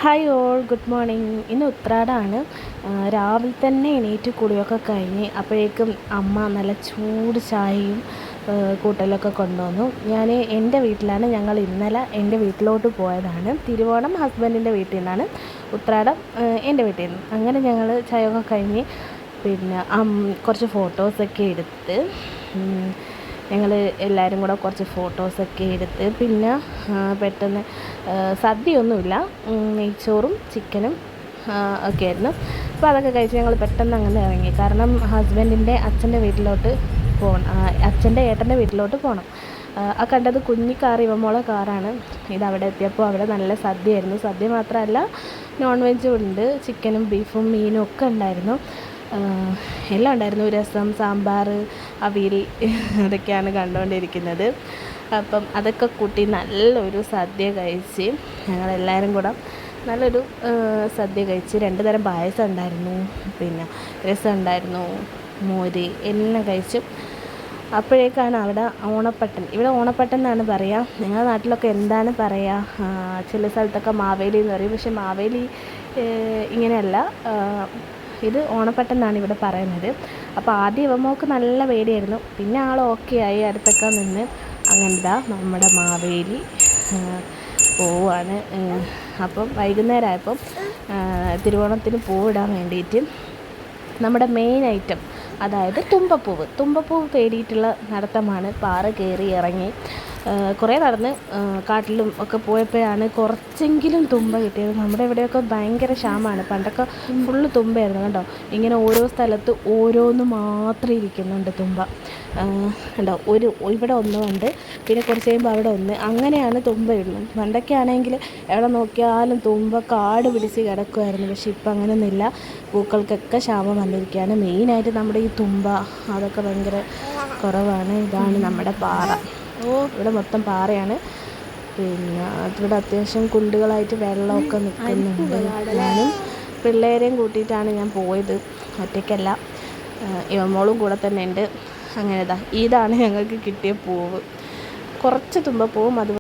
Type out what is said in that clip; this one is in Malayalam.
Hi all, good morning. ഇന്ന് ഉത്രാടമാണ്. രാവിലെ തന്നെ എണീറ്റ് കുളിയൊക്കെ കഴിഞ്ഞ് അപ്പോഴേക്കും അമ്മ നല്ല ചൂട് ചായയും കൂട്ടലൊക്കെ കൊണ്ടുവന്നു. ഞാൻ എൻ്റെ വീട്ടിലാണ്. ഞങ്ങൾ ഇന്നലെ എൻ്റെ വീട്ടിലോട്ട് പോയതാണ്. തിരുവോണം ഹസ്ബൻഡിൻ്റെ വീട്ടിൽ നിന്നാണ്, ഉത്രാടം എൻ്റെ വീട്ടിൽ നിന്ന്. അങ്ങനെ ഞങ്ങൾ ചായയൊക്കെ കഴിഞ്ഞ് പിന്നെ കുറച്ച് ഫോട്ടോസൊക്കെ എടുത്ത് ഞങ്ങൾ എല്ലാവരും കൂടെ കുറച്ച് ഫോട്ടോസൊക്കെ എടുത്ത് പിന്നെ പെട്ടെന്ന് സദ്യയൊന്നുമില്ല, നെയ്ച്ചോറും ചിക്കനും ഒക്കെ ആയിരുന്നു. അപ്പോൾ അതൊക്കെ കഴിച്ച് ഞങ്ങൾ പെട്ടെന്ന് അങ്ങനെ ഇറങ്ങി. കാരണം ഹസ്ബൻഡിൻ്റെ അച്ഛൻ്റെ വീട്ടിലോട്ട് പോകണം, അച്ഛൻ്റെ ഏട്ടൻ്റെ വീട്ടിലോട്ട് പോകണം. ആ കണ്ടത് കുഞ്ഞി കാർ ഇവമോളെ കാറാണ്. ഇതവിടെ എത്തിയപ്പോൾ അവിടെ നല്ല സദ്യയായിരുന്നു. സദ്യ മാത്രമല്ല, നോൺ വെജും ഉണ്ട്, ചിക്കനും ബീഫും മീനും ഒക്കെ ഉണ്ടായിരുന്നു. എല്ലാം ഉണ്ടായിരുന്നു. രസം, സാമ്പാർ, അവിയൽ, അതൊക്കെയാണ് കണ്ടുകൊണ്ടിരിക്കുന്നത്. അപ്പം അതൊക്കെ കൂട്ടി നല്ലൊരു സദ്യ കഴിച്ച് ഞങ്ങളെല്ലാവരും കൂടെ നല്ലൊരു സദ്യ കഴിച്ച്. 2 തരം പായസം ഉണ്ടായിരുന്നു, പിന്നെ രസം ഉണ്ടായിരുന്നു, മോര്, എല്ലാം കഴിച്ചു. അപ്പോഴേക്കാണ് അവിടെ ഓണപ്പട്ടൻ, ഇവിടെ ഓണപ്പട്ടൻ എന്നാണ് പറയുക. നിങ്ങളുടെ നാട്ടിലൊക്കെ എന്താണ് പറയുക? ചില സ്ഥലത്തൊക്കെ മാവേലി എന്ന് പറയും, പക്ഷെ മാവേലി ഇങ്ങനെയല്ല, ഇത് ഓണപ്പട്ടൻ എന്നാണ് ഇവിടെ പറയുന്നത്. അപ്പോൾ ആദ്യം ഇവമോൾക്ക് നല്ല പേടിയായിരുന്നു, പിന്നെ ആൾ ഓക്കെ ആയി, അടുത്തൊക്കെ നിന്ന്. അങ്ങനെതാ നമ്മുടെ മാവേലി പോവാണ്. അപ്പം വൈകുന്നേരം ആയപ്പം തിരുവോണത്തിന് പൂവിടാൻ വേണ്ടിയിട്ട് നമ്മുടെ മെയിൻ ഐറ്റം, അതായത് തുമ്പപ്പൂവ് തേടിയിട്ടുള്ള നടത്തമാണ്. പാറ കയറി ഇറങ്ങി കുറേ നടന്ന് കാട്ടിലും ഒക്കെ പോയപ്പോഴാണ് കുറച്ചെങ്കിലും തുമ്പ കിട്ടിയത്. നമ്മുടെ ഇവിടെയൊക്കെ ഭയങ്കര ക്ഷാമമാണ്. പണ്ടൊക്കെ ഫുള്ള് തുമ്പയായിരുന്നു കേട്ടോ. ഇങ്ങനെ ഓരോ സ്ഥലത്ത് ഓരോന്ന് മാത്രം ഇരിക്കുന്നുണ്ട് തുമ്പ കണ്ടോ. ഇവിടെ ഒന്നുണ്ട്, പിന്നെ കുറച്ച് കഴിയുമ്പോൾ അവിടെ ഒന്ന്, അങ്ങനെയാണ് തുമ്പയുള്ളത്. പണ്ടൊക്കെ ആണെങ്കിൽ എവിടെ നോക്കിയാലും തുമ്പ കാട് പിടിച്ച് കിടക്കുമായിരുന്നു. പക്ഷെ ഇപ്പം അങ്ങനെയൊന്നുമില്ല. പൂക്കൾക്കൊക്കെ ക്ഷാമം വന്നിരിക്കുകയാണ്. മെയിനായിട്ട് നമ്മുടെ ഈ തുമ്പ അതൊക്കെ ഭയങ്കര കുറവാണ്. ഇതാണ് നമ്മുടെ പാറ. ഇവിടെ മൊത്തം പാറയാണ്. പിന്നെ ഇവിടെ അത്യാവശ്യം കുണ്ടുകളായിട്ട് വെള്ളമൊക്കെ നിൽക്കുന്നുണ്ട്. ഞാനും പിള്ളേരെയും കൂട്ടിയിട്ടാണ് ഞാൻ പോയത്, ഒറ്റയ്ക്കല്ല. ഇവമോളും കൂടെ തന്നെ ഉണ്ട്. അങ്ങനെ ഇതാണ് ഞങ്ങൾക്ക് കിട്ടിയ പൂവ്. കുറച്ച് തുമ്പപ്പൂവും അത്